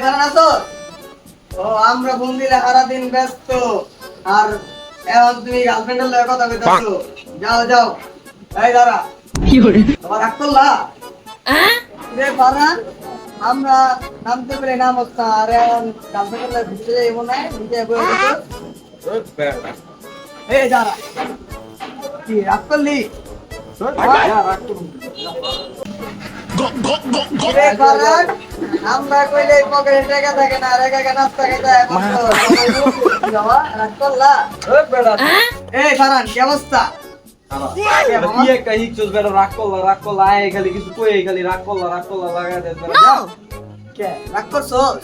খারাপ আছো? ও আমরা ফোন দিলে সারাদিন ব্যস্ত আর এখন তুমি গার্লফ্রেন্ডের লগে কথা কইতাছো। যাও যাও, এই দাঁড়া। তোমার রাগ করলা? রে পারা, আমরা নামতে পেরে নাম হচ্ছে আর এখন গার্লফ্রেন্ডের লগে ঘুরতে যাইবো না, নিজে বই দিছো। এই দাঁড়া, কি রাগ করলি? রে পারা, আমরা কইলে পকেটে টাকা থাকে না, আর একা একা নাস্তা খাইতে হয় মাত্র। যাওয়া, রাগ করলা? এই ফারান, কি অবস্থা? কি একটা হিকচুস বেটা রাগ করলা আয় খালি কিছু কই খালি রাগ করলা লাগা দে বেটা যা কে রাগ করছস?